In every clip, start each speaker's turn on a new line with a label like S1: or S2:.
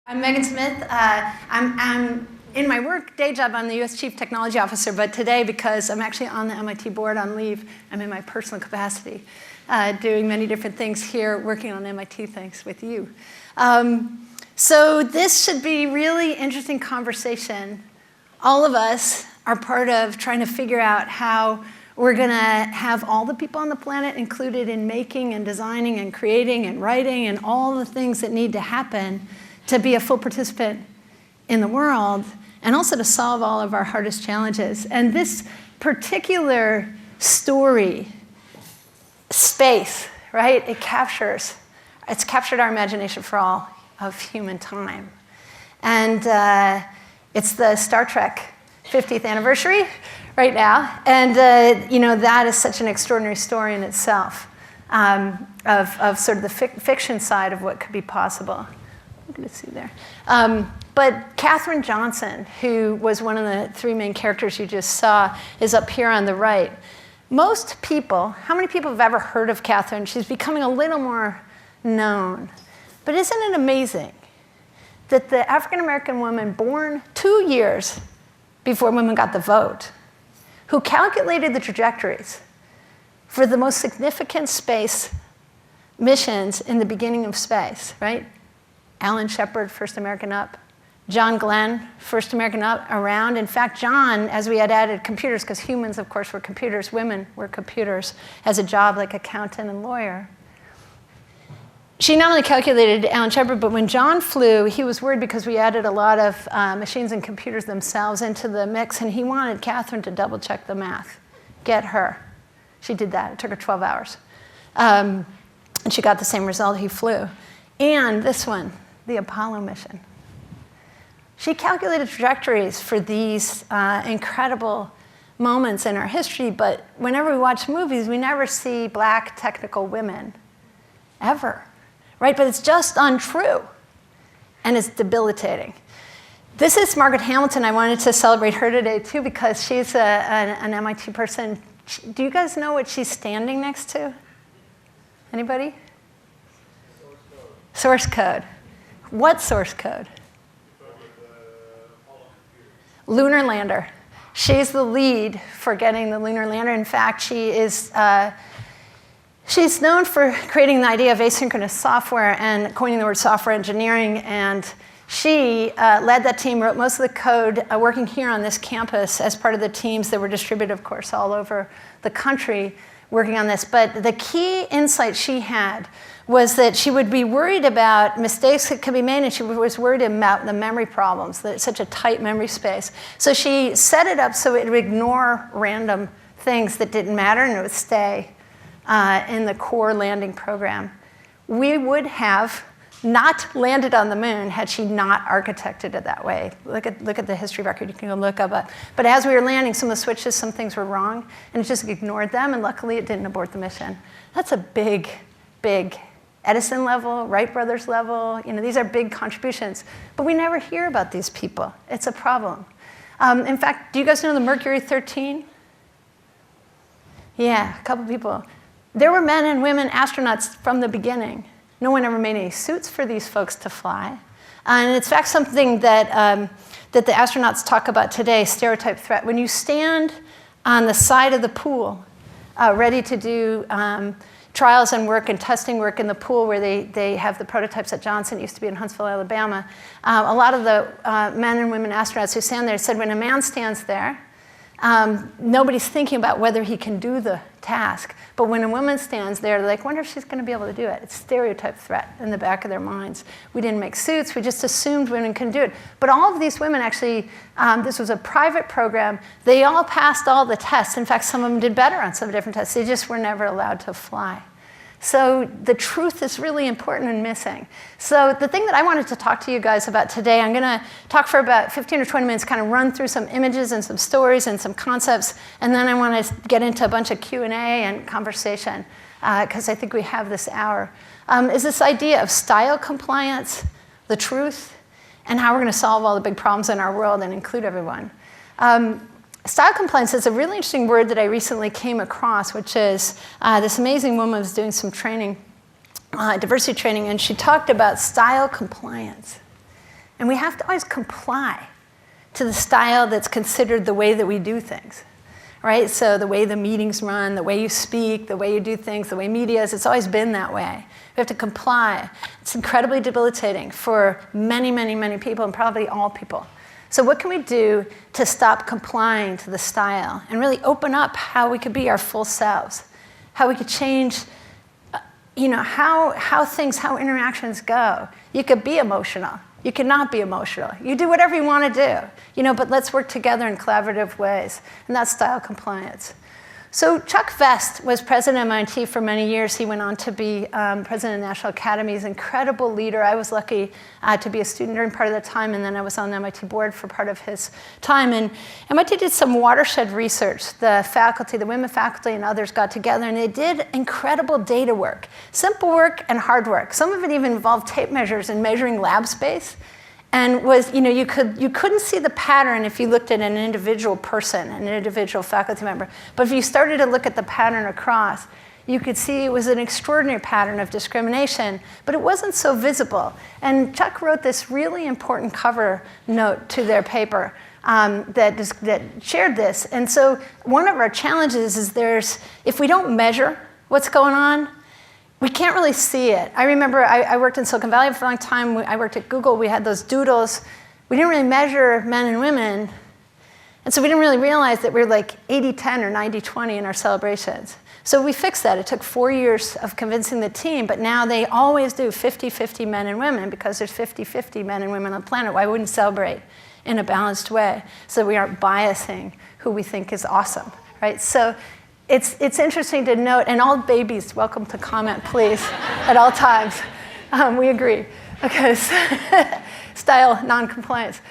S1: I'm Megan Smith. I'm in my work day job, I'm the US Chief Technology Officer, but today, because I'm actually on the MIT board on leave, I'm in my personal capacity, doing many different things here, working on MIT things with you. So this should be really interesting conversation. All of us are part of trying to figure out how we're going to have all the people on the planet included in making and designing and creating and writing and all the things that need to happen to be a full participant in the world, and also to solve all of our hardest challenges. And this particular story, space, right? It's captured our imagination for all of human time. And it's the Star Trek 50th anniversary right now. And that is such an extraordinary story in itself, of sort of the fiction side of what could be possible. Look at see there. But Katherine Johnson, who was one of the three main characters you just saw, is up here on the right. Most people, how many people have ever heard of Katherine? She's becoming a little more known. But isn't it amazing that the African-American woman born 2 years before women got the vote, who calculated the trajectories for the most significant space missions in the beginning of space, right? Alan Shepard, first American up. John Glenn, first American up around. In fact, John, as we had added computers, because humans, of course, were computers, women were computers, as a job like accountant and lawyer. She not only calculated Alan Shepard, but when John flew, he was worried because we added a lot of machines and computers themselves into the mix, and he wanted Katherine to double check the math, get her. She did that. It took her 12 hours. And she got the same result. He flew. And this one, the Apollo mission. She calculated trajectories for these incredible moments in our history, but whenever we watch movies, we never see black technical women, ever, right? But it's just untrue, and it's debilitating. This is Margaret Hamilton. I wanted to celebrate her today, too, because she's an MIT person. Do you guys know what she's standing next to? Anybody? Source code. What source code? Lunar lander. She's the lead for getting the lunar lander. In fact, she's known for creating the idea of asynchronous software and coining the word software engineering. And she led that team, wrote most of the code, working here on this campus as part of the teams that were distributed, of course, all over the country working on this. But the key insight she had was that she would be worried about mistakes that could be made, and she was worried about the memory problems, that it's such a tight memory space. So she set it up so it would ignore random things that didn't matter, and it would stay in the core landing program. We would have not landed on the moon had she not architected it that way. Look at the history record. You can go look up it. But as we were landing, some of the switches, some things were wrong, and it just ignored them, and luckily it didn't abort the mission. That's a big, big Edison level, Wright brothers level. These are big contributions. But we never hear about these people. It's a problem. In fact, do you guys know the Mercury 13? Yeah, a couple people. There were men and women astronauts from the beginning. No one ever made any suits for these folks to fly. And it's in fact something that, that the astronauts talk about today, stereotype threat. When you stand on the side of the pool, ready to do trials and work and testing work in the pool where they have the prototypes at Johnson, it used to be in Huntsville, Alabama. A lot of the men and women astronauts who stand there said when a man stands there, nobody's thinking about whether he can do the task. But when a woman stands there, they're like, wonder if she's going to be able to do it. It's stereotype threat in the back of their minds. We didn't make suits. We just assumed women couldn't do it. But all of these women actually, this was a private program. They all passed all the tests. In fact, some of them did better on some different tests. They just were never allowed to fly. So the truth is really important and missing. So the thing that I wanted to talk to you guys about today, I'm going to talk for about 15 or 20 minutes, kind of run through some images and some stories and some concepts, and then I want to get into a bunch of Q&A and conversation, because I think we have this hour, is this idea of style compliance, the truth, and how we're going to solve all the big problems in our world and include everyone. Style compliance is a really interesting word that I recently came across, which is this amazing woman was doing some training, diversity training, and she talked about style compliance. And we have to always comply to the style that's considered the way that we do things, right? So the way the meetings run, the way you speak, the way you do things, the way media is, it's always been that way. We have to comply. It's incredibly debilitating for many, many, many people, and probably all people. So what can we do to stop complying to the style and really open up how we could be our full selves, how we could change how interactions go. You could be emotional. You could not be emotional. You do whatever you want to do, but let's work together in collaborative ways. And that's style compliance. So Chuck Vest was president of MIT for many years. He went on to be president of the National Academy. He's an incredible leader. I was lucky to be a student during part of that time, and then I was on the MIT board for part of his time. And MIT did some watershed research. The faculty, the women faculty and others got together, and they did incredible data work, simple work and hard work. Some of it even involved tape measures and measuring lab space. And you couldn't see the pattern if you looked at an individual person, an individual faculty member. But if you started to look at the pattern across, you could see it was an extraordinary pattern of discrimination, but it wasn't so visible. And Chuck wrote this really important cover note to their paper that shared this. And so one of our challenges is if we don't measure what's going on, we can't really see it. I remember I worked in Silicon Valley for a long time. I worked at Google. We had those doodles. We didn't really measure men and women. And so we didn't really realize that we were like 80-10 or 90-20 in our celebrations. So we fixed that. It took 4 years of convincing the team, but now they always do 50-50 men and women because there's 50-50 men and women on the planet. Why wouldn't celebrate in a balanced way so we aren't biasing who we think is awesome, right? So it's interesting to note, and all babies, welcome to comment, please, at all times. We agree. Okay, style non-compliance.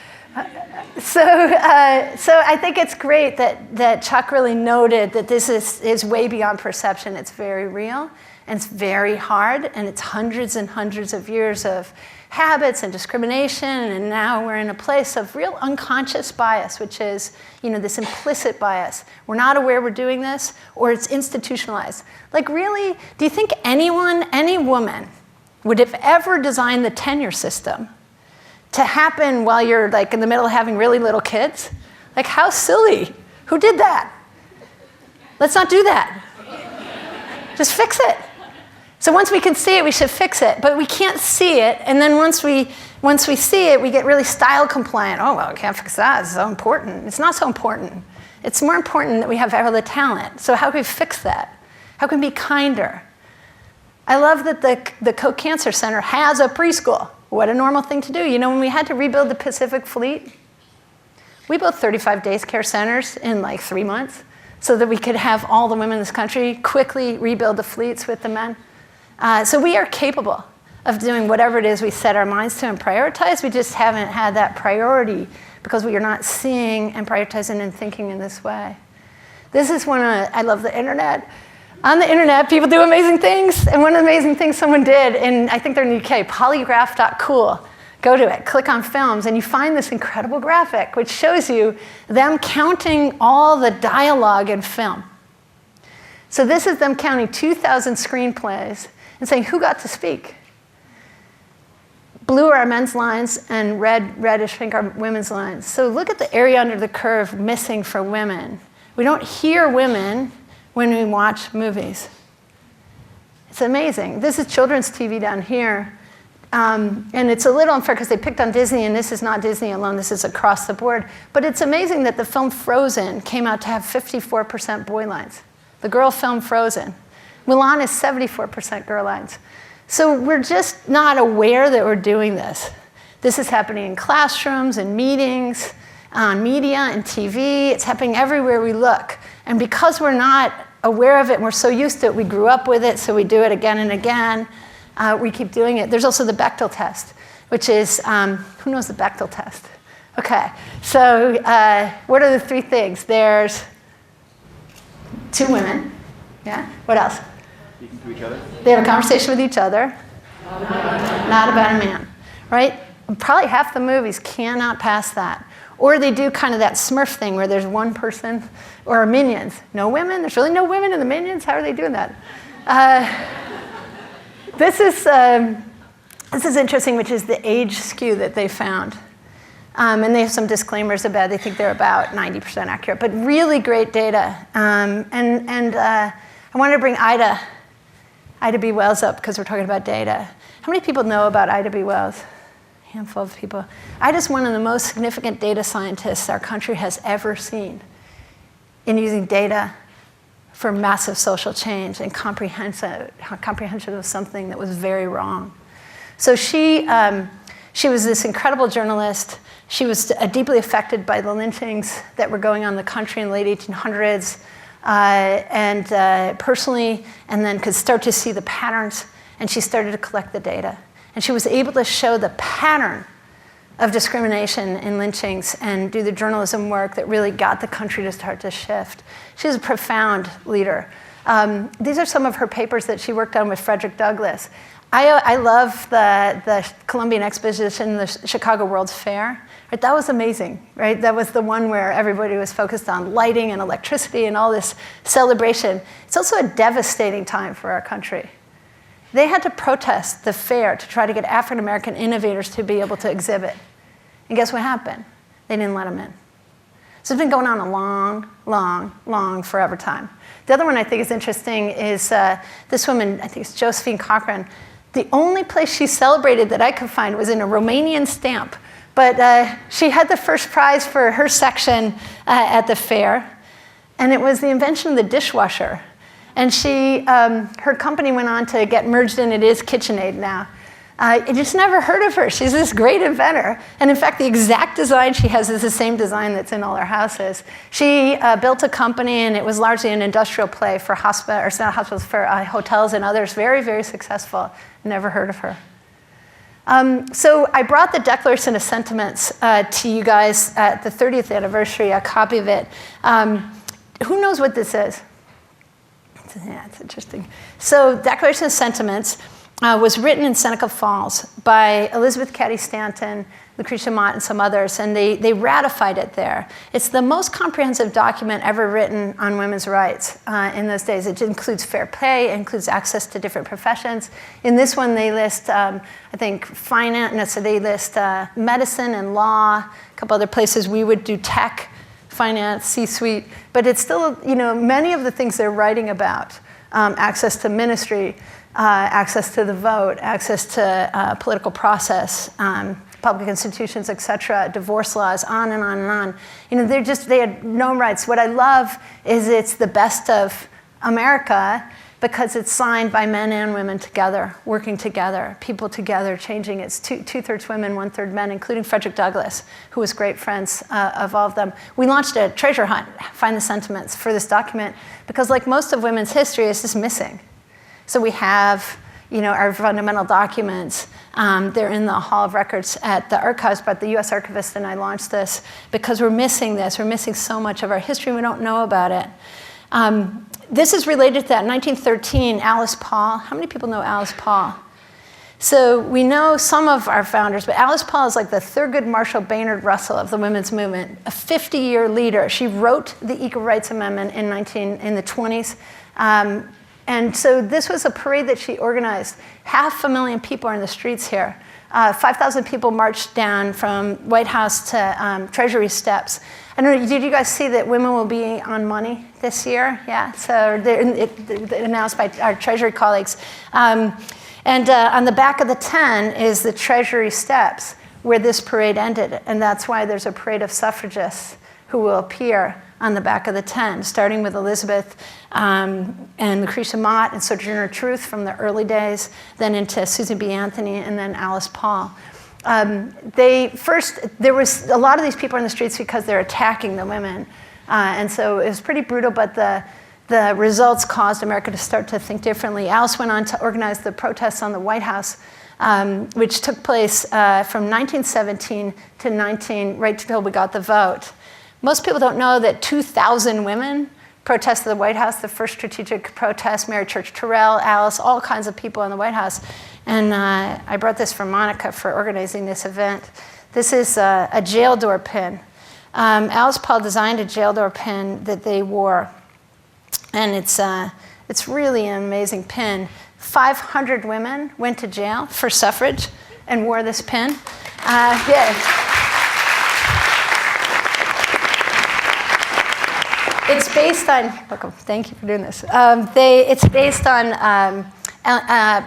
S1: So I think it's great that Chuck really noted that this is way beyond perception. It's very real, and it's very hard, and it's hundreds and hundreds of years of habits and discrimination, and now we're in a place of real unconscious bias, which is this implicit bias. We're not aware we're doing this, or it's institutionalized. Like really, do you think any woman would have ever designed the tenure system to happen while you're like in the middle of having really little kids? Like how silly. Who did that? Let's not do that. Just fix it. So once we can see it, we should fix it. But we can't see it, and then once we see it, we get really style compliant. Oh, well, we can't fix that. It's so important. It's not so important. It's more important that we have all the talent. So how can we fix that? How can we be kinder? I love that the Koch Cancer Center has a preschool. What a normal thing to do. When we had to rebuild the Pacific Fleet, we built 35 daycare centers in like 3 months so that we could have all the women in this country quickly rebuild the fleets with the men. So we are capable of doing whatever it is we set our minds to and prioritize. We just haven't had that priority because we are not seeing and prioritizing and thinking in this way. This is I love the internet. On the internet, people do amazing things. And one of the amazing things someone did, and I think they're in the UK, polygraph.cool. Go to it, click on films, and you find this incredible graphic which shows you them counting all the dialogue in film. So this is them counting 2,000 screenplays and saying, who got to speak? Blue are our men's lines, and reddish pink are women's lines. So look at the area under the curve missing for women. We don't hear women when we watch movies. It's amazing. This is children's TV down here. And it's a little unfair because they picked on Disney, and this is not Disney alone. This is across the board. But it's amazing that the film Frozen came out to have 54% boy lines. The girl film Frozen. Mulan is 74% girl lines. So we're just not aware that we're doing this. This is happening in classrooms and meetings, on media and TV. It's happening everywhere we look. And because we're not aware of it and we're so used to it, we grew up with it, so we do it again and again. We keep doing it. There's also the Bechdel test, which is, who knows the Bechdel test? Okay, so what are the 3 things? There's 2 women. Yeah, what else?
S2: Speaking to each other.
S1: They have a conversation with each other. Not about a man, right? Probably half the movies cannot pass that. Or they do kind of that Smurf thing where there's one person, or Minions. No women? There's really no women in the Minions? How are they doing that? This is This is interesting, which is the age skew that they found. And they have some disclaimers about they think they're about 90% accurate, but really great data. I wanted to bring Ida B. Wells up because we're talking about data. How many people know about Ida B. Wells? A handful of people. Ida's one of the most significant data scientists our country has ever seen in using data for massive social change and comprehension of something that was very wrong. So she was this incredible journalist. She was deeply affected by the lynchings that were going on in the country in the late 1800s, and personally, and then could start to see the patterns, and she started to collect the data. And she was able to show the pattern of discrimination in lynchings and do the journalism work that really got the country to start to shift. She was a profound leader. These are some of her papers that she worked on with Frederick Douglass. I love the Columbian Exposition, the Chicago World's Fair. Right? That was amazing, right? That was the one where everybody was focused on lighting and electricity and all this celebration. It's also a devastating time for our country. They had to protest the fair to try to get African-American innovators to be able to exhibit. And guess what happened? They didn't let them in. So it's been going on a long, forever time. The other one I think is interesting is this woman, I think it's Josephine Cochran. The only place she celebrated that I could find was in a Romanian stamp. But she had the first prize for her section at the fair. And it was the invention of the dishwasher. And her company went on to get merged in. It is KitchenAid now. I just never heard of her. She's this great inventor. And in fact, the exact design she has is the same design that's in all our houses. She built a company, and it was largely an industrial play for for hotels and others. Very, very successful. Never heard of her. So I brought the Declaration of Sentiments to you guys at the 30th anniversary, a copy of it. Who knows what this is? Yeah, it's interesting. So Declaration of Sentiments was written in Seneca Falls by Elizabeth Cady Stanton, Lucretia Mott, and some others, and they ratified it there. It's the most comprehensive document ever written on women's rights in those days. It includes fair pay, it includes access to different professions. In this one, they list, I think, finance, no, so they list medicine and law, a couple other places. We would do tech, finance, C-suite, but it's still, many of the things they're writing about, access to ministry, access to the vote, access to political process, public institutions, et cetera, divorce laws, on and on and on. They had no rights. What I love is it's the best of America because it's signed by men and women together, working together, people together, changing. It's two-thirds women, one-third men, including Frederick Douglass, who was great friends of all of them. We launched a treasure hunt, Find the Sentiments, for this document because like most of women's history, it's just missing. So we have, our fundamental documents. They're in the Hall of Records at the archives, but the US archivist and I launched this because we're missing this. We're missing so much of our history. We don't know about it. This is related to that. In 1913, Alice Paul. How many people know Alice Paul? So we know some of our founders, but Alice Paul is like the Thurgood Marshall Baynard Russell of the women's movement, a 50-year leader. She wrote the Equal Rights Amendment in the 20s. And so this was a parade that she organized. 500,000 people are in the streets here. 5,000 people marched down from White House to Treasury steps. I don't know, did you guys see that women will be on money this year? Yeah, so it announced by our Treasury colleagues. And on the back of the 10 is the Treasury steps where this parade ended. And that's why there's a parade of suffragists who will appear on the back of the 10, starting with Elizabeth and Lucretia Mott and Sojourner Truth from the early days, then into Susan B. Anthony, and then Alice Paul. There was a lot of these people in the streets because they're attacking the women. And so it was pretty brutal, but the results caused America to start to think differently. Alice went on to organize the protests on the White House, which took place from 1917 to right until we got the vote. Most people don't know that 2,000 women protested the White House, the first strategic protest, Mary Church Terrell, Alice, all kinds of people in the White House. And I brought this for Monica for organizing this event. This is a jail door pin. Alice Paul designed a jail door pin that they wore. And it's really an amazing pin. 500 women went to jail for suffrage and wore this pin. Yeah. It's based on, welcome, thank you for doing this. It's based on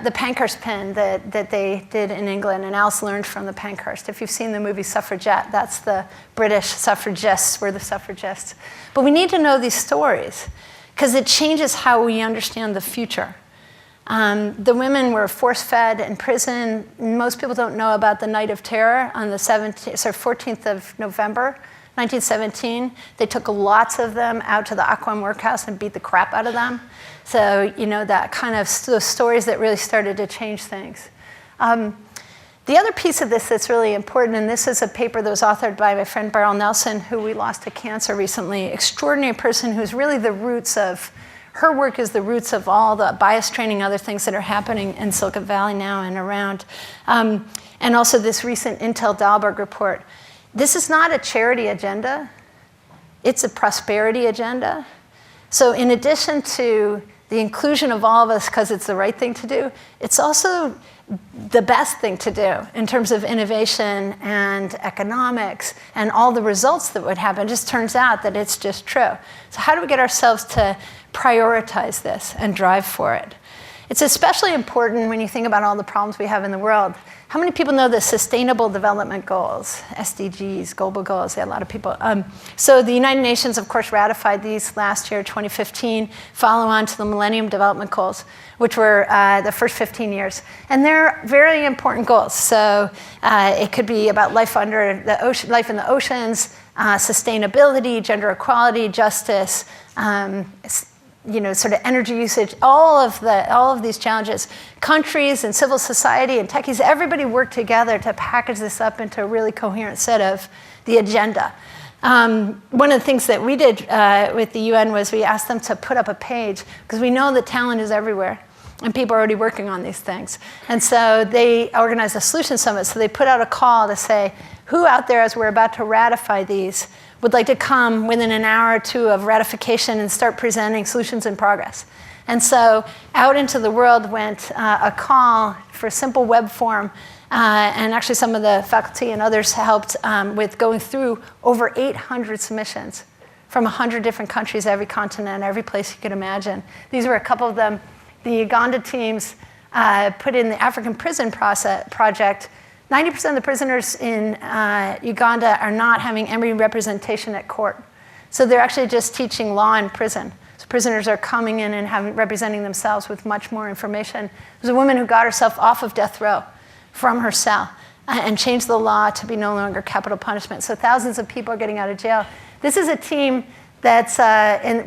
S1: the Pankhurst pin that they did in England, and Alice learned from the Pankhurst. If you've seen the movie Suffragette, that's the British suffragists, were the suffragists. But we need to know these stories, because it changes how we understand the future. The women were force-fed in prison. Most people don't know about the Night of Terror on the 14th of November, 1917. They took lots of them out to the Aquam workhouse and beat the crap out of them. So, that kind of those stories that really started to change things. The other piece of this that's really important, and this is a paper that was authored by my friend Beryl Nelson, who we lost to cancer recently, extraordinary person who's really the roots of, her work is the roots of all the bias training, other things that are happening in Silicon Valley now and around. And also this recent Intel Dahlberg report. This is not a charity agenda. It's a prosperity agenda. So in addition to the inclusion of all of us because it's the right thing to do, it's also the best thing to do in terms of innovation and economics and all the results that would happen. It just turns out that it's just true. So how do we get ourselves to prioritize this and drive for it? It's especially important when you think about all the problems we have in the world. How many people know the Sustainable Development Goals, SDGs, global goals? Yeah, a lot of people. So the United Nations, of course, ratified these last year, 2015, follow on to the Millennium Development Goals, which were the first 15 years. And they're very important goals. So it could be about life under the ocean, life in the oceans, sustainability, gender equality, justice, sort of energy usage, all of these challenges. Countries and civil society and techies, everybody worked together to package this up into a really coherent set of the agenda. One of the things that we did with the UN was we asked them to put up a page, because we know that talent is everywhere, and people are already working on these things. And so they organized a solution summit, so they put out a call to say, who out there, as we're about to ratify these, would like to come within an hour or two of ratification and start presenting solutions in progress. And so out into the world went a call for a simple web form, and actually some of the faculty and others helped with going through over 800 submissions from 100 different countries, every continent, every place you could imagine. These were a couple of them. The Uganda teams put in the African Prison Project. 90% of the prisoners in Uganda are not having any representation at court. So they're actually just teaching law in prison. So prisoners are coming in and representing themselves with much more information. There's a woman who got herself off of death row from her cell and changed the law to be no longer capital punishment. So thousands of people are getting out of jail. This is a team that's,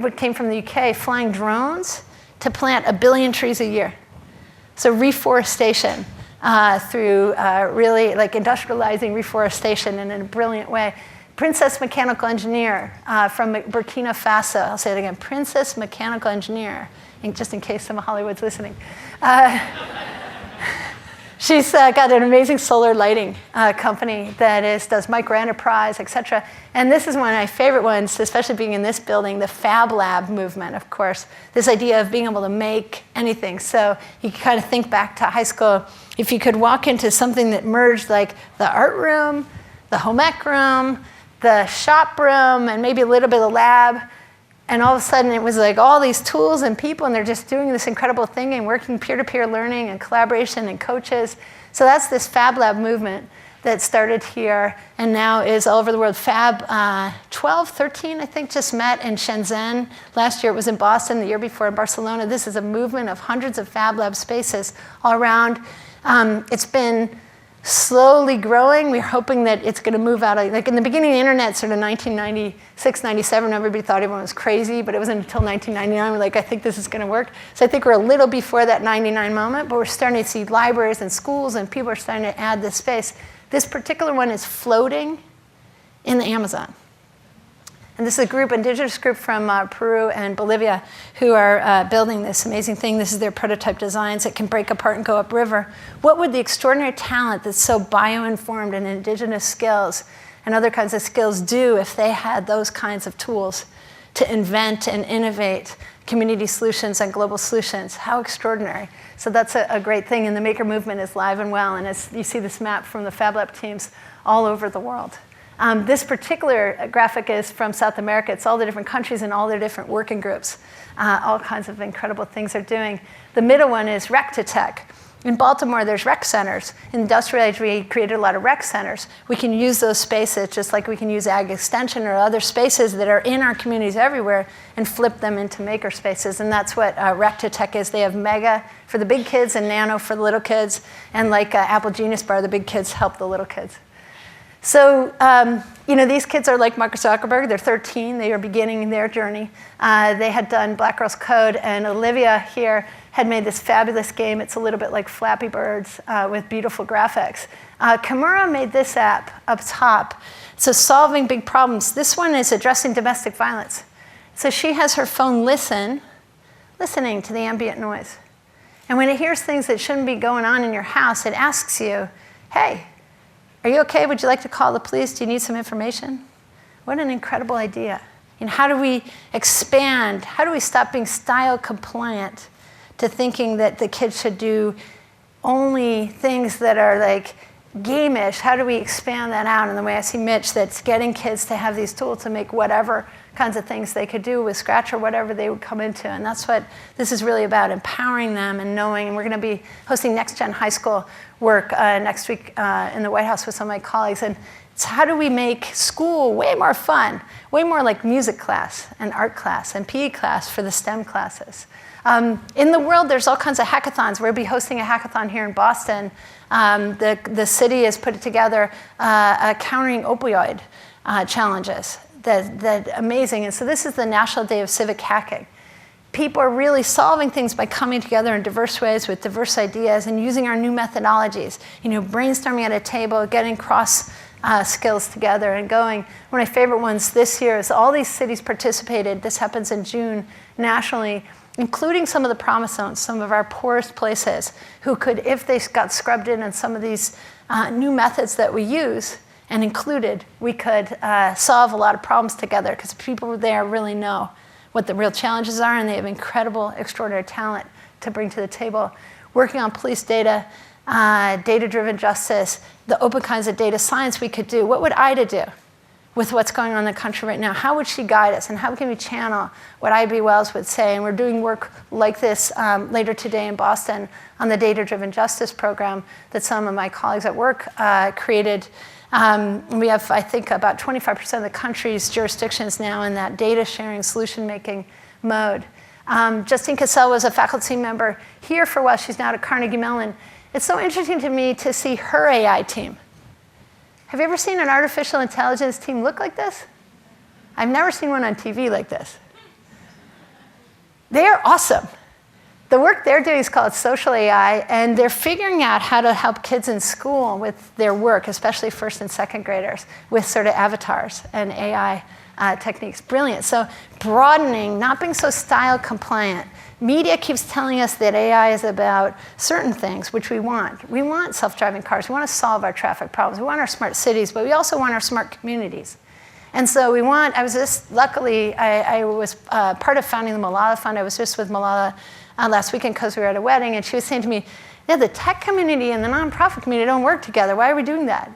S1: what came from the UK, flying drones to plant 1 billion trees a year. So reforestation. Through really like industrializing reforestation in a brilliant way. Princess Mechanical Engineer from Burkina Faso. I'll say it again, Princess Mechanical Engineer, just in case some of Hollywood's listening. She's got an amazing solar lighting company that does micro enterprise, et cetera. And this is one of my favorite ones, especially being in this building, the Fab Lab movement, of course. This idea of being able to make anything. So you can kind of think back to high school. If you could walk into something that merged like the art room, the home ec room, the shop room, and maybe a little bit of lab, and all of a sudden it was like all these tools and people, and they're just doing this incredible thing and working peer-to-peer learning and collaboration and coaches. So that's this Fab Lab movement that started here and now is all over the world. Fab 12, 13, I think, just met in Shenzhen. Last year it was in Boston, the year before in Barcelona. This is a movement of hundreds of Fab Lab spaces all around. It's been slowly growing. We're hoping that it's going to move out. Like in the beginning of the internet, sort of 1996, 97, everybody thought everyone was crazy, but it wasn't until 1999 we're like, I think this is going to work. So I think we're a little before that 99 moment, but we're starting to see libraries and schools and people are starting to add this space. This particular one is floating in the Amazon. And this is a group, indigenous group from Peru and Bolivia who are building this amazing thing. This is their prototype designs. It can break apart and go upriver. What would the extraordinary talent that's so bio-informed and indigenous skills and other kinds of skills do if they had those kinds of tools to invent and innovate community solutions and global solutions. How extraordinary. So that's a great thing, and the maker movement is live and well, and as you see this map from the Fab Lab teams all over the world. This particular graphic is from South America. It's all the different countries and all their different working groups. All kinds of incredible things they're doing. The middle one is Rec to Tech. In Baltimore, there's rec centers. In the industrial age, we created a lot of rec centers. We can use those spaces just like we can use Ag Extension or other spaces that are in our communities everywhere and flip them into maker spaces. And that's what Rec to Tech is. They have Mega for the big kids and Nano for the little kids. And like Apple Genius Bar, the big kids help the little kids. So, these kids are like Mark Zuckerberg. They're 13. They are beginning their journey. They had done Black Girls Code, and Olivia here had made this fabulous game. It's a little bit like Flappy Birds with beautiful graphics. Kimura made this app up top. So solving big problems. This one is addressing domestic violence. So she has her phone listening to the ambient noise. And when it hears things that shouldn't be going on in your house, it asks you, hey, are you okay? Would you like to call the police? Do you need some information? What an incredible idea. And how do we expand? How do we stop being style compliant to thinking that the kids should do only things that are like game-ish? How do we expand that out in the way I see Mitch, that's getting kids to have these tools to make whatever kinds of things they could do with Scratch or whatever they would come into. And that's what this is really about, empowering them and knowing. And we're going to be hosting Next Gen High School work next week in the White House with some of my colleagues. And it's how do we make school way more fun, way more like music class and art class and PE class for the STEM classes. In the world, there's all kinds of hackathons. We'll be hosting a hackathon here in Boston. The city has put together countering opioid challenges. That amazing. And so this is the National Day of Civic Hacking. People are really solving things by coming together in diverse ways with diverse ideas and using our new methodologies. Brainstorming at a table, getting cross skills together and going. One of my favorite ones this year is all these cities participated. This happens in June nationally, including some of the promise zones, some of our poorest places, who could, if they got scrubbed in on some of these new methods that we use, and included, we could solve a lot of problems together because people there really know what the real challenges are, and they have incredible, extraordinary talent to bring to the table. Working on police data, data-driven justice, the open kinds of data science we could do. What would Ida do with what's going on in the country right now? How would she guide us, and how can we channel what Ida Wells would say? And we're doing work like this later today in Boston on the data-driven justice program that some of my colleagues at work created. We have, I think, about 25% of the country's jurisdictions now in that data sharing, solution making mode. Justine Cassell was a faculty member here for a while. She's now at Carnegie Mellon. It's so interesting to me to see her AI team. Have you ever seen an artificial intelligence team look like this? I've never seen one on TV like this. They are awesome. The work they're doing is called social AI, and they're figuring out how to help kids in school with their work, especially first and second graders, with sort of avatars and AI techniques. Brilliant. So broadening, not being so style compliant. Media keeps telling us that AI is about certain things, which we want. We want self-driving cars. We want to solve our traffic problems. We want our smart cities, but we also want our smart communities. And so we want, luckily, I was part of founding the Malala Fund. I was just with Malala last weekend because we were at a wedding, and she was saying to me, yeah, the tech community and the nonprofit community don't work together. Why are we doing that?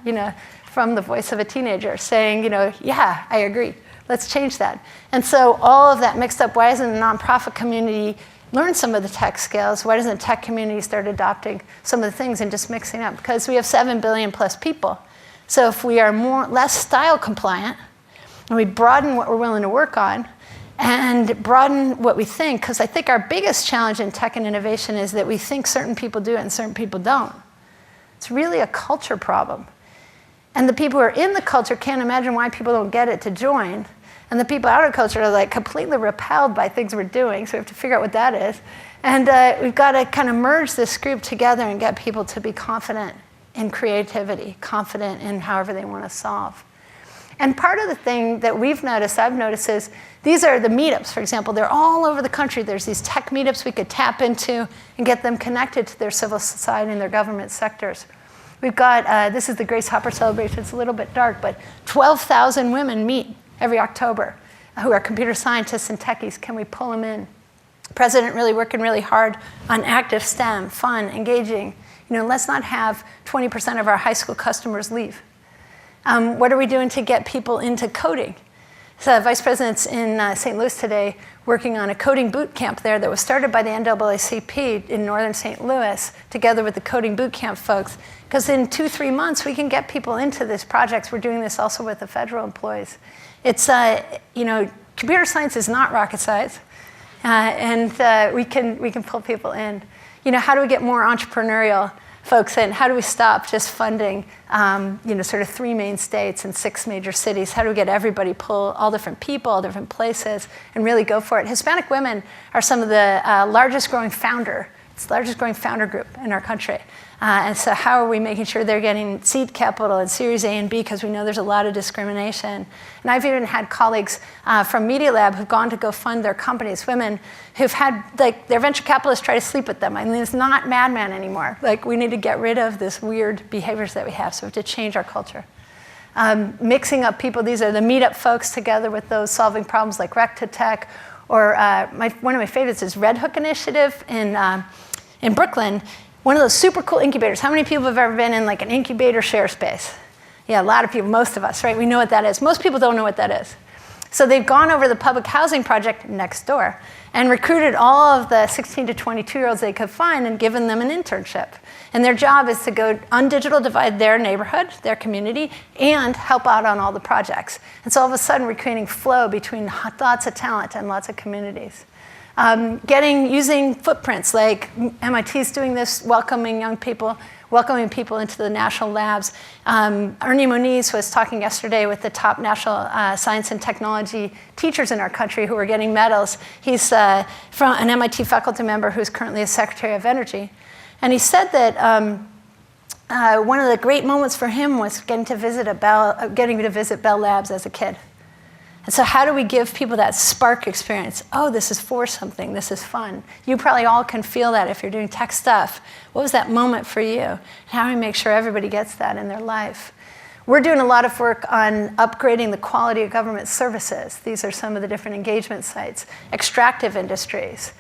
S1: From the voice of a teenager saying, yeah, I agree. Let's change that. And so all of that mixed up, why doesn't the nonprofit community learn some of the tech skills? Why doesn't the tech community start adopting some of the things and just mixing up? Because we have 7 billion plus people. So if we are less style compliant, and we broaden what we're willing to work on, and broaden what we think, because I think our biggest challenge in tech and innovation is that we think certain people do it and certain people don't. It's really a culture problem. And the people who are in the culture can't imagine why people don't get it to join. And the people out of culture are like completely repelled by things we're doing, so we have to figure out what that is. And we've got to kind of merge this group together and get people to be confident in creativity, confident in however they want to solve. And part of the thing that I've noticed is these are the meetups, for example. They're all over the country. There's these tech meetups we could tap into and get them connected to their civil society and their government sectors. We've got, this is the Grace Hopper celebration. It's a little bit dark, but 12,000 women meet every October who are computer scientists and techies. Can we pull them in? President really working really hard on active STEM, fun, engaging. Let's not have 20% of our high school customers leave. What are we doing to get people into coding? So the vice president's in St. Louis today working on a coding boot camp there that was started by the NAACP in northern St. Louis together with the coding boot camp folks. Because in 2-3 months, we can get people into these projects. We're doing this also with the federal employees. It's, computer science is not rocket science. And we can pull people in. How do we get more entrepreneurial folks in? How do we stop just funding, sort of 3 main states and 6 major cities? How do we get everybody, pull all different people, all different places, and really go for it? Hispanic women are some of the largest growing founder group in our country. And so how are we making sure they're getting seed capital in Series A and B, because we know there's a lot of discrimination. And I've even had colleagues from Media Lab who've gone to go fund their companies, women who've had their venture capitalists try to sleep with them. I mean, it's not madman anymore. We need to get rid of this weird behaviors that we have, so we have to change our culture. Mixing up people, these are the meetup folks together with those solving problems like Rec to Tech, or one of my favorites is Red Hook Initiative in Brooklyn. One of those super cool incubators. How many people have ever been in an incubator share space? Yeah, a lot of people, most of us, right? We know what that is. Most people don't know what that is. So they've gone over the public housing project next door and recruited all of the 16 to 22-year-olds they could find and given them an internship. And their job is to go undigital divide their neighborhood, their community, and help out on all the projects. And so all of a sudden, we're creating flow between lots of talent and lots of communities. Using footprints, like MIT's doing this, welcoming people into the national labs. Ernie Moniz was talking yesterday with the top national science and technology teachers in our country who are getting medals. He's from an MIT faculty member who's currently a Secretary of Energy. And he said that one of the great moments for him was getting to visit Bell Labs as a kid. And so how do we give people that spark experience? Oh, this is for something. This is fun. You probably all can feel that if you're doing tech stuff. What was that moment for you? How do we make sure everybody gets that in their life? We're doing a lot of work on upgrading the quality of government services. These are some of the different engagement sites. Extractive industries.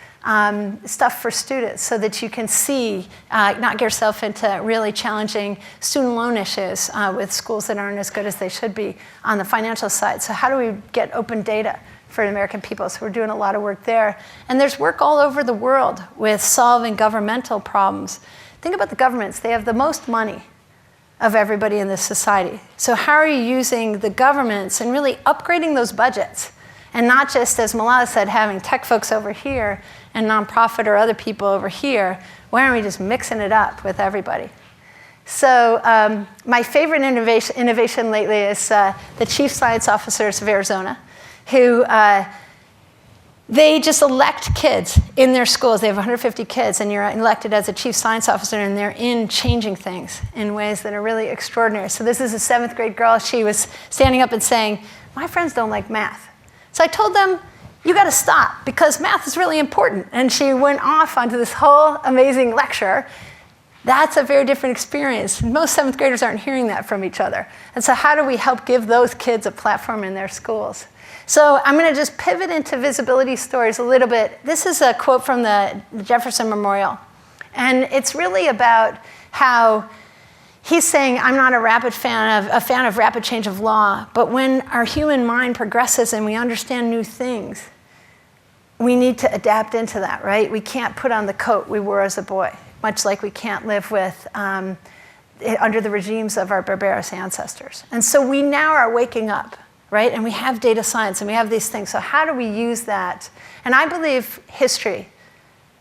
S1: Stuff for students so that you can see, not get yourself into really challenging student loan issues with schools that aren't as good as they should be on the financial side. So how do we get open data for the American people? So we're doing a lot of work there. And there's work all over the world with solving governmental problems. Think about the governments. They have the most money of everybody in this society. So how are you using the governments and really upgrading those budgets? And not just, as Malala said, having tech folks over here and nonprofit or other people over here. Why aren't we just mixing it up with everybody? So my favorite innovation lately is the chief science officers of Arizona, who they just elect kids in their schools. They have 150 kids, and you're elected as a chief science officer, and they're in changing things in ways that are really extraordinary. So this is a 7th grade girl. She was standing up and saying, my friends don't like math. So I told them, you got to stop, because math is really important. And she went off onto this whole amazing lecture. That's a very different experience. Most 7th graders aren't hearing that from each other. And so how do we help give those kids a platform in their schools? So I'm going to just pivot into visibility stories a little bit. This is a quote from the Jefferson Memorial. And it's really about how he's saying, I'm not a fan of rapid change of law, but when our human mind progresses and we understand new things, we need to adapt into that, right? We can't put on the coat we wore as a boy, much like we can't live with under the regimes of our barbarous ancestors. And so we now are waking up, right? And we have data science and we have these things. So how do we use that? And I believe history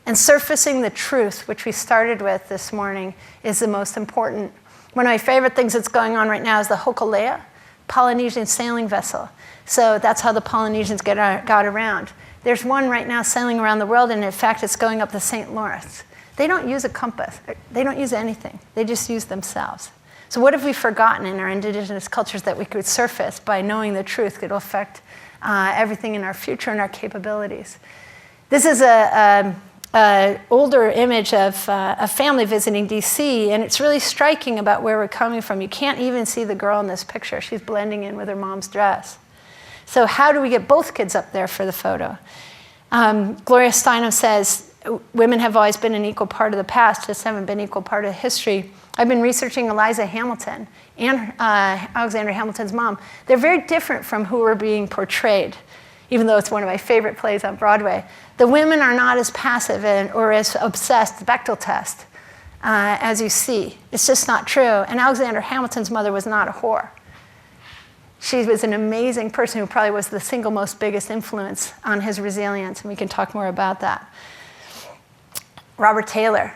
S1: and surfacing the truth, which we started with this morning, is the most important. One of my favorite things that's going on right now is the Hokulea, Polynesian sailing vessel. So that's how the Polynesians got around. There's one right now sailing around the world, and in fact, it's going up the St. Lawrence. They don't use a compass. They don't use anything. They just use themselves. So what have we forgotten in our indigenous cultures that we could surface by knowing the truth could affect everything in our future and our capabilities? This is an older image of a family visiting DC, and it's really striking about where we're coming from. You can't even see the girl in this picture. She's blending in with her mom's dress. So how do we get both kids up there for the photo? Gloria Steinem says, women have always been an equal part of the past, just haven't been an equal part of history. I've been researching Eliza Hamilton and Alexander Hamilton's mom. They're very different from who are being portrayed, even though it's one of my favorite plays on Broadway. The women are not as passive or as obsessed, the Bechdel test, as you see. It's just not true. And Alexander Hamilton's mother was not a whore. She was an amazing person who probably was the single most biggest influence on his resilience, and we can talk more about that. Robert Taylor,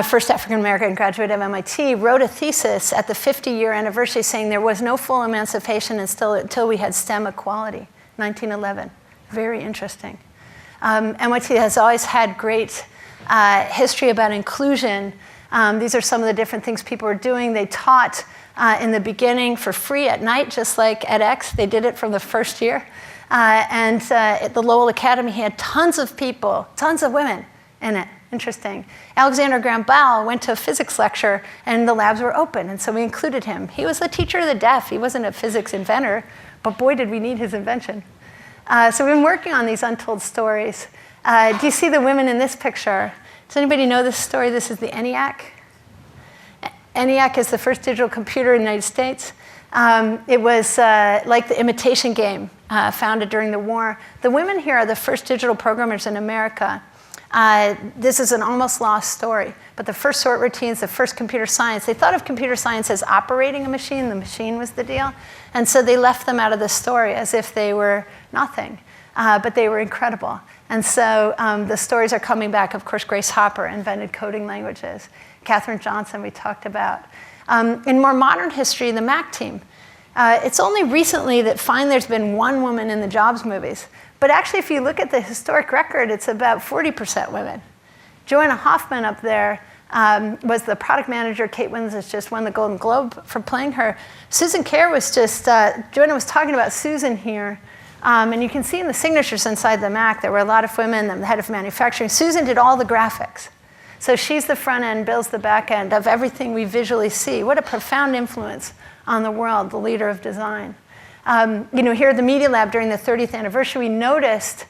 S1: first African-American graduate of MIT, wrote a thesis at the 50-year anniversary saying there was no full emancipation until we had STEM equality, 1911. Very interesting. MIT has always had great history about inclusion. These are some of the different things people were doing. They taught in the beginning for free at night, just like edX. They did it from the first year. And at the Lowell Academy, he had tons of people, tons of women in it. Interesting. Alexander Graham Bell went to a physics lecture, and the labs were open, and so we included him. He was the teacher of the deaf. He wasn't a physics inventor, but boy, did we need his invention. So we've been working on these untold stories. Do you see the women in this picture? Does anybody know this story? This is the ENIAC. ENIAC is the first digital computer in the United States. It was like the imitation game founded during the war. The women here are the first digital programmers in America. This is an almost lost story, but the first sort routines, the first computer science, they thought of computer science as operating a machine. The machine was the deal. And so they left them out of the story as if they were nothing, but they were incredible. And so the stories are coming back. Of course, Grace Hopper invented coding languages. Katherine Johnson, we talked about. In more modern history, the Mac team. It's only recently that finally there's been one woman in the Jobs movies. But actually, if you look at the historic record, it's about 40% women. Joanna Hoffman up there was the product manager. Kate Winslet just won the Golden Globe for playing her. Susan Kare was just, Joanna was talking about Susan here. And you can see in the signatures inside the Mac, there were a lot of women, the head of manufacturing. Susan did all the graphics. So she's the front end, Bill's the back end of everything we visually see. What a profound influence on the world, the leader of design. Here at the Media Lab during the 30th anniversary, we noticed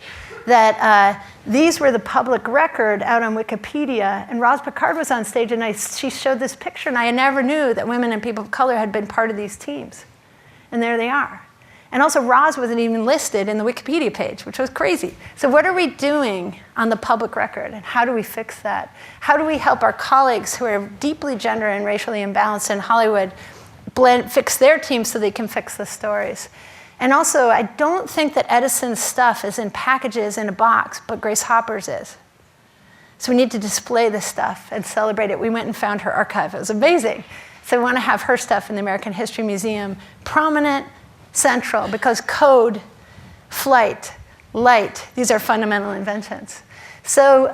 S1: that these were the public record out on Wikipedia. And Roz Picard was on stage, and she showed this picture, and I never knew that women and people of color had been part of these teams. And there they are. And also, Roz wasn't even listed in the Wikipedia page, which was crazy. So what are we doing on the public record, and how do we fix that? How do we help our colleagues who are deeply gender and racially imbalanced in Hollywood fix their teams so they can fix the stories? And also, I don't think that Edison's stuff is in packages in a box, but Grace Hopper's is. So we need to display this stuff and celebrate it. We went and found her archive. It was amazing. So we want to have her stuff in the American History Museum, prominent, central, because code, flight, light, these are fundamental inventions. So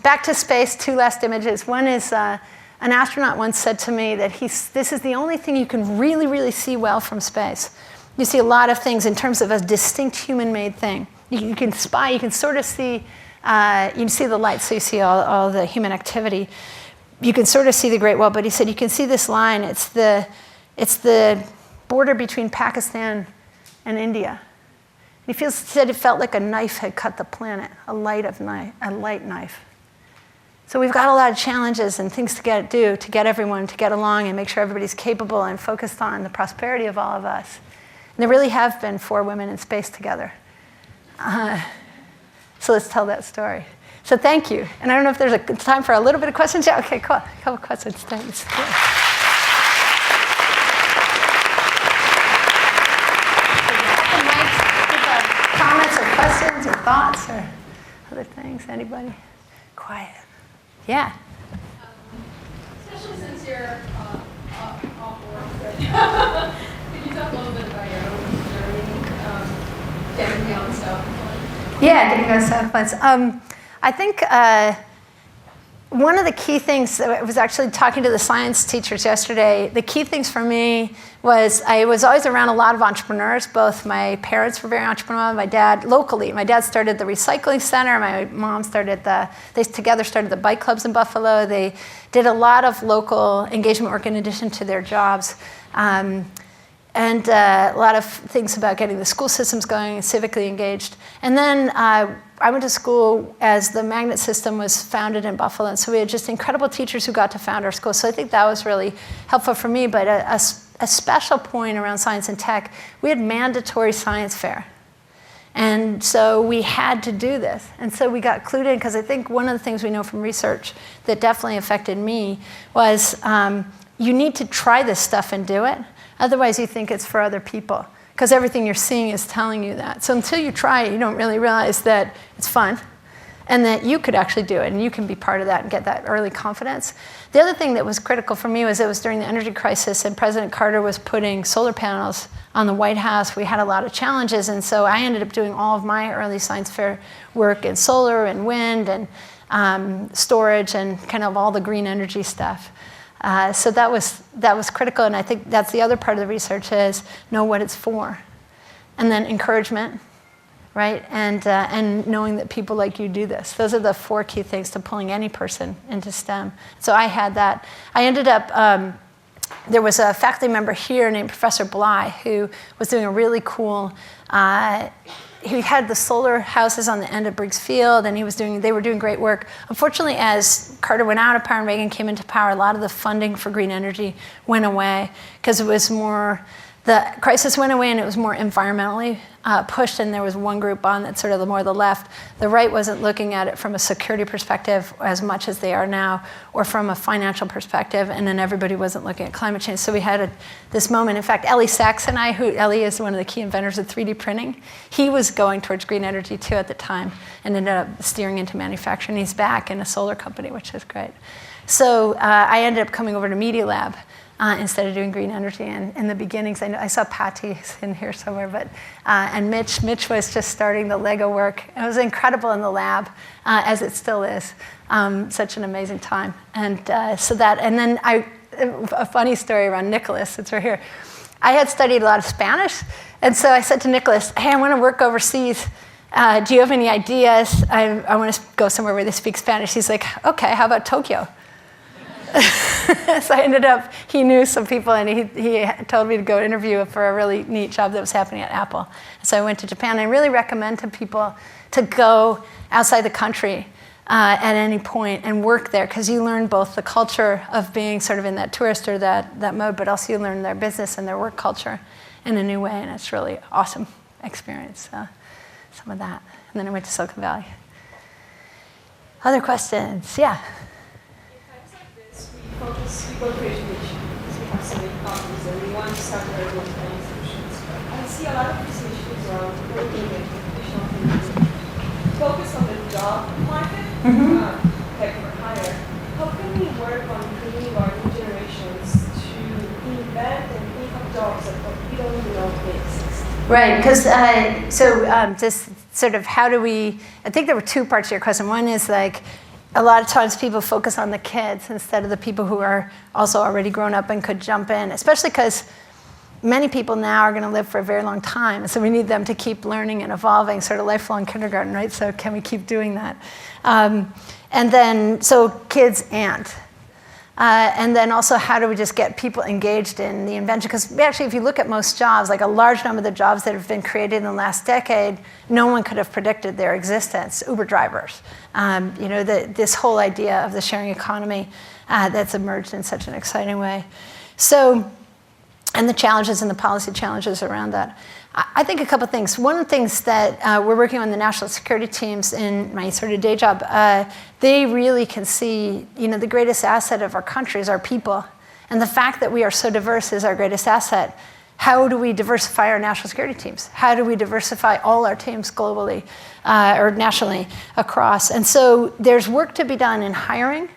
S1: back to space, two last images. One is an astronaut once said to me that this is the only thing you can really, really see well from space. You see a lot of things in terms of a distinct human-made thing. You can spy, you can sort of see, you can see the light, so you see all the human activity. You can sort of see the Great Wall, but he said you can see this line. It's the border between Pakistan and India. And he said it felt like a knife had cut the planet, a light knife. So we've got a lot of challenges and things to do to get everyone to get along and make sure everybody's capable and focused on the prosperity of all of us. And there really have been 4 women in space together. So let's tell that story. So thank you. And I don't know if there's time for a little bit of questions. Yeah, okay, cool. A couple questions. Thanks. Comments or questions or thoughts or other things? Anybody? Quiet. Yeah.
S2: Especially since you're off work, could you talk a little bit about your own journey, getting beyond self-employed?
S1: Yeah, getting beyond self-employed. I think one of the key things, I was actually talking to the science teachers yesterday, the key things for me was I was always around a lot of entrepreneurs. Both my parents were very entrepreneurial, my dad locally. My dad started the recycling center, my mom they together started the bike clubs in Buffalo. They did a lot of local engagement work in addition to their jobs. a lot of things about getting the school systems going and civically engaged. And then I went to school as the magnet system was founded in Buffalo, and so we had just incredible teachers who got to found our school. So I think that was really helpful for me. But a special point around science and tech, we had mandatory science fair. And so we had to do this. And so we got clued in, because I think one of the things we know from research that definitely affected me was you need to try this stuff and do it. Otherwise, you think it's for other people, because everything you're seeing is telling you that. So until you try it, you don't really realize that it's fun and that you could actually do it and you can be part of that and get that early confidence. The other thing that was critical for me was it was during the energy crisis, and President Carter was putting solar panels on the White House. We had a lot of challenges, and so I ended up doing all of my early science fair work in solar and wind and storage and kind of all the green energy stuff. So that was critical, and I think that's the other part of the research is know what it's for. And then encouragement, right? And knowing that people like you do this. Those are the 4 key things to pulling any person into STEM. So I had that. I ended up, there was a faculty member here named Professor Bly who was doing a really cool, he had the solar houses on the end of Briggs Field, and they were doing great work. Unfortunately, as Carter went out of power and Reagan came into power, a lot of the funding for green energy went away because it was more, the crisis went away and it was more environmentally pushed, and there was one group on that's sort of more the left. The right wasn't looking at it from a security perspective as much as they are now, or from a financial perspective, and then everybody wasn't looking at climate change. So we had this moment. In fact, Ellie Sachs and I, Ellie is one of the key inventors of 3D printing, he was going towards green energy too at the time and ended up steering into manufacturing. He's back in a solar company, which is great. So I ended up coming over to Media Lab instead of doing green energy. And in the beginnings, I saw Patty in here somewhere, but and Mitch was just starting the Lego work. It was incredible in the lab, as it still is. Such an amazing time. And so that, and then a funny story around Nicholas, it's right here. I had studied a lot of Spanish, and so I said to Nicholas, hey, I want to work overseas. Do you have any ideas? I want to go somewhere where they speak Spanish. He's like, okay, how about Tokyo? So I ended up, he knew some people, and he told me to go interview for a really neat job that was happening at Apple. So I went to Japan. I really recommend to people to go outside the country at any point and work there, because you learn both the culture of being sort of in that tourist or that mode, but also you learn their business and their work culture in a new way, and it's really awesome experience. Some of that. And then I went to Silicon Valley. Other questions? Yeah.
S2: We go to education because we have so many companies and we want to start very good planning solutions. But I see a lot of these initiatives around working with traditional thinking focus on the job market, tech for hire. How can we work on training our new generations to invent and think of jobs that we don't even know they exist?
S1: Right, because just sort of how do we, I think there were 2 parts to your question. One is like, a lot of times people focus on the kids instead of the people who are also already grown up and could jump in, especially because many people now are going to live for a very long time. So we need them to keep learning and evolving, sort of lifelong kindergarten, right? So can we keep doing that? And then, so kids and then also how do we just get people engaged in the invention? Because actually, if you look at most jobs, like a large number of the jobs that have been created in the last decade, no one could have predicted their existence. Uber drivers, this whole idea of the sharing economy that's emerged in such an exciting way. So, and the challenges and the policy challenges around that. I think a couple things. One of the things that we're working on the national security teams in my sort of day job, they really can see, the greatest asset of our country is our people. And the fact that we are so diverse is our greatest asset. How do we diversify our national security teams? How do we diversify all our teams globally or nationally across? And so there's work to be done in hiring.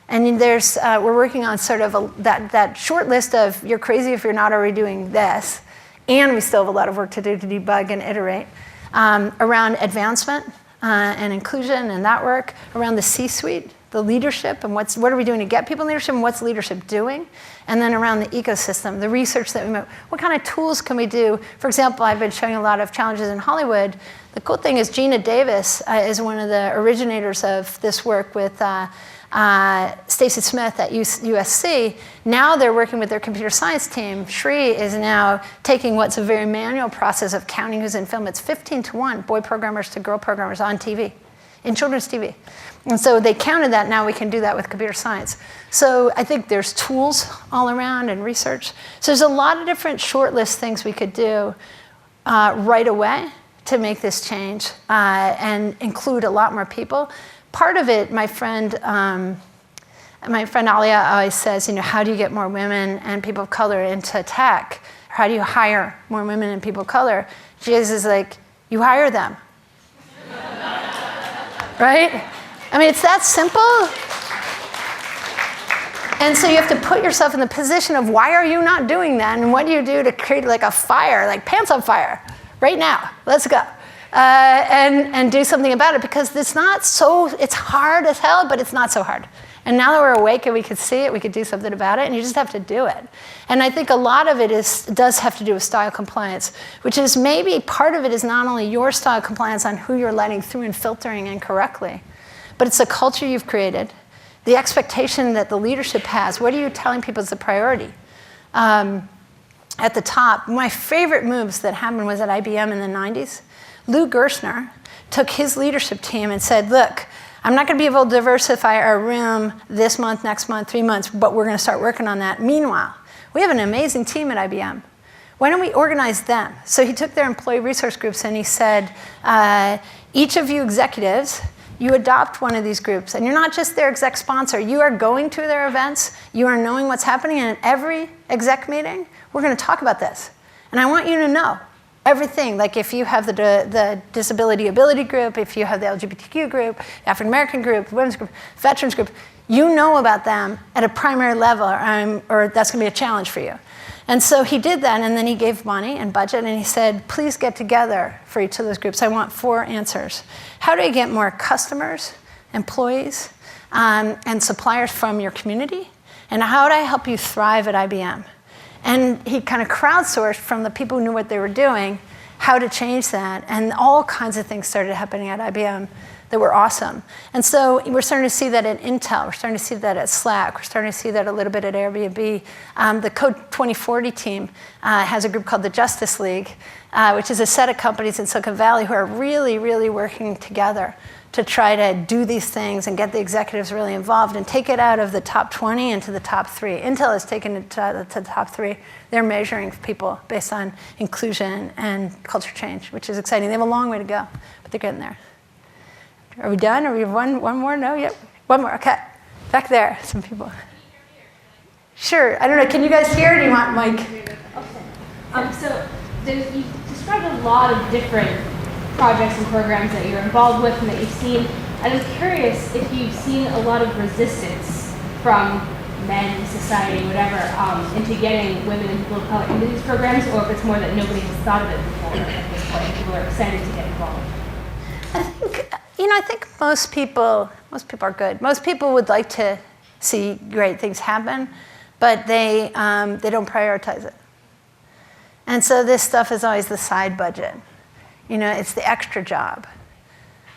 S1: And we're working on sort of that short list of you're crazy if you're not already doing this. And we still have a lot of work to do to debug and iterate around advancement and inclusion and that work, around the C-suite, the leadership, and what are we doing to get people in leadership, and what's leadership doing? And then around the ecosystem, the research that we make. What kind of tools can we do? For example, I've been showing a lot of challenges in Hollywood. The cool thing is Gina Davis is one of the originators of this work with Stacy Smith at USC, now they're working with their computer science team. Shri is now taking what's a very manual process of counting who's in film. It's 15-1, boy programmers to girl programmers on TV, in children's TV. And so they counted that, now we can do that with computer science. So I think there's tools all around and research. So there's a lot of different shortlist things we could do right away to make this change and include a lot more people. Part of it, my friend Alia always says, how do you get more women and people of color into tech? How do you hire more women and people of color? She is like, you hire them. Right? I mean, it's that simple. And so you have to put yourself in the position of why are you not doing that? And what do you do to create like a fire, like pants on fire? Right now, let's go. And do something about it, because it's hard as hell, but it's not so hard. And now that we're awake and we could see it, we could do something about it, and you just have to do it. And I think a lot of it does have to do with style compliance, which is maybe part of it is not only your style compliance on who you're letting through and filtering in correctly, but it's the culture you've created, the expectation that the leadership has. What are you telling people is the priority? At the top, my favorite moves that happened was at IBM in the 90s. Lou Gerstner took his leadership team and said, look, I'm not going to be able to diversify our room this month, next month, 3 months, but we're going to start working on that. Meanwhile, we have an amazing team at IBM. Why don't we organize them? So he took their employee resource groups and he said, each of you executives, you adopt one of these groups, and you're not just their exec sponsor. You are going to their events. You are knowing what's happening, and in every exec meeting, we're going to talk about this. And I want you to know everything. Like if you have the disability ability group, if you have the LGBTQ group, African American group, women's group, veterans group, you know about them at a primary level, or that's going to be a challenge for you. And so he did that, and then he gave money and budget, and he said, please get together for each of those groups. I want 4 answers. How do I get more customers, employees, and suppliers from your community? And how do I help you thrive at IBM? And he kind of crowdsourced from the people who knew what they were doing how to change that. And all kinds of things started happening at IBM that were awesome. And so we're starting to see that at Intel. We're starting to see that at Slack. We're starting to see that a little bit at Airbnb. The Code 2040 team has a group called the Justice League, which is a set of companies in Silicon Valley who are really, really working together to try to do these things and get the executives really involved and take it out of the top 20 into the top 3. Intel has taken it to the top 3. They're measuring people based on inclusion and culture change, which is exciting. They have a long way to go, but they're getting there. Are we done? Are we one more? No? Yep. One more. Okay. Back there, some people. Sure. I don't know. Can you guys hear? Or do you want Mike?
S3: Okay. So you described a lot of different projects and programs that you're involved with and that you've seen. I was curious if you've seen a lot of resistance from men, society, whatever, into getting women and people of color into these programs, or if it's more that nobody has thought of it before at this point and people are excited to get involved.
S1: I think most people are good. Most people would like to see great things happen, but they don't prioritize it. And so this stuff is always the side budget. It's the extra job.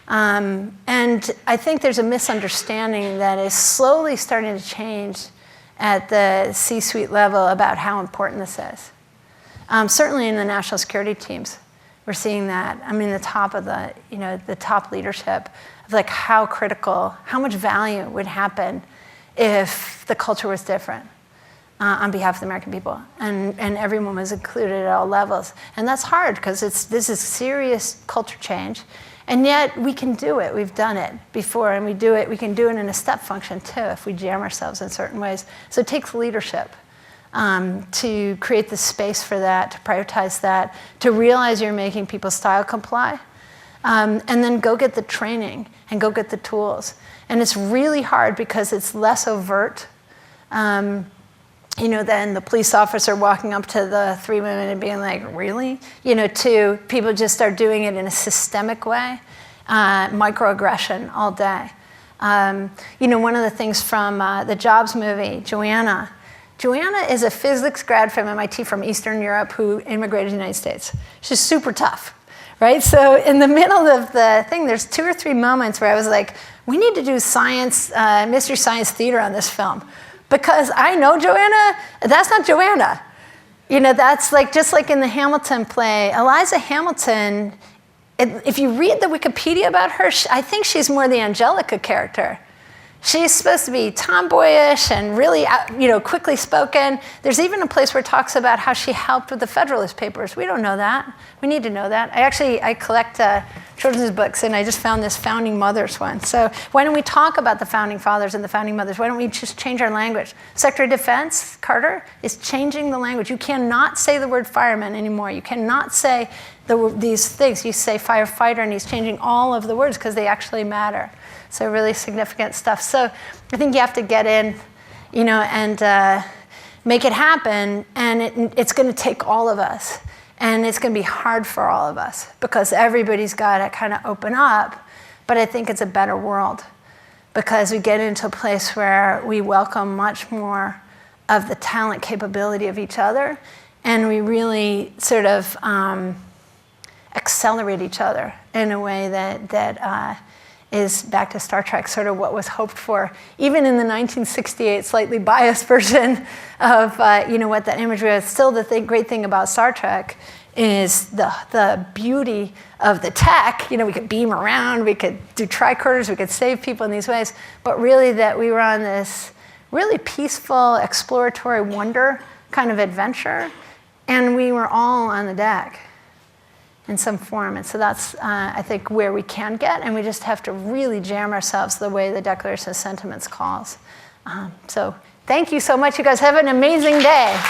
S1: And I think there's a misunderstanding that is slowly starting to change at the C-suite level about how important this is. Certainly in the national security teams, we're seeing that. I mean, the top of the top leadership of like how critical, how much value would happen if the culture was different on behalf of the American people, and everyone was included at all levels. And that's hard because this is serious culture change, and yet we can do it. We've done it before, and we can do it in a step function too if we jam ourselves in certain ways. So it takes leadership to create the space for that, to prioritize that, to realize you're making people style comply, and then go get the training and go get the tools. And it's really hard because it's less overt than the police officer walking up to the 3 women and being like, really? To people just start doing it in a systemic way, microaggression all day. One of the things from the Jobs movie, Joanna is a physics grad from MIT from Eastern Europe who immigrated to the United States. She's super tough, right? So in the middle of the thing, there's 2 or 3 moments where I was like, we need to do science, mystery science theater on this film. Because I know Joanna, that's not Joanna. You know, that's like, just like in the Hamilton play, Eliza Hamilton, if you read the Wikipedia about her, I think she's more the Angelica character. She's supposed to be tomboyish and really, quickly spoken. There's even a place where it talks about how she helped with the Federalist Papers. We don't know that. We need to know that. I collect children's books, and I just found this Founding Mothers one. So why don't we talk about the Founding Fathers and the Founding Mothers? Why don't we just change our language? Secretary of Defense, Carter, is changing the language. You cannot say the word fireman anymore. You cannot say these things. You say firefighter, and he's changing all of the words because they actually matter. So really significant stuff. So I think you have to get in, and make it happen. And it's going to take all of us. And it's going to be hard for all of us because everybody's got to kind of open up. But I think it's a better world because we get into a place where we welcome much more of the talent capability of each other. And we really sort of accelerate each other in a way that is, back to Star Trek, sort of what was hoped for, even in the 1968 slightly biased version of what that imagery was. Still, the great thing about Star Trek is the beauty of the tech. We could beam around, we could do tricorders, we could save people in these ways, but really that we were on this really peaceful, exploratory wonder kind of adventure, and we were all on the deck in some form. And so that's, I think, where we can get, and we just have to really jam ourselves the way the Declaration of Sentiments calls. So thank you so much. You guys have an amazing day.